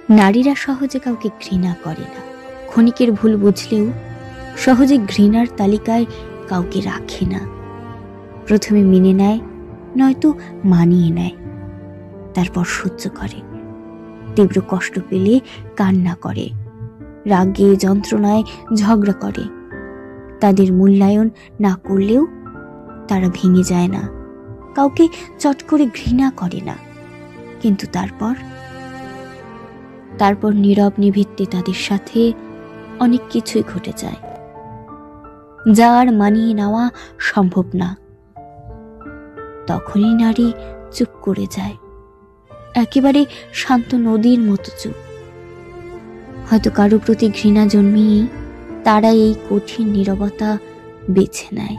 নারীরা সহজে কাউকে ঘৃণা করে না, ক্ষণিকের ভুল বুঝলেও সহজে ঘৃণার তালিকায় কাউকে রাখে না। প্রথমে মেনে নেয়, নয়তো মানিয়ে নেয়, তারপর সহ্য করে, তীব্র কষ্ট পেলে কান্না করে, রাগে যন্ত্রণায় ঝগড়া করে। তাদের মূল্যায়ন না করলেও তারা ভেঙে যায় না, কাউকে চট করে ঘৃণা করে না। কিন্তু তারপর নীরব নিভৃতে তাদের সাথে অনেক কিছুই ঘটে যায়, যা আর মানিয়ে নেওয়া সম্ভব না। তখনই নারী চুপ করে যায়, একেবারে শান্ত নদীর মতো চুপ। হয়তো কারো প্রতি ঘৃণা জন্মিয়েই তারা এই কঠিন নীরবতা বেছে নেয়।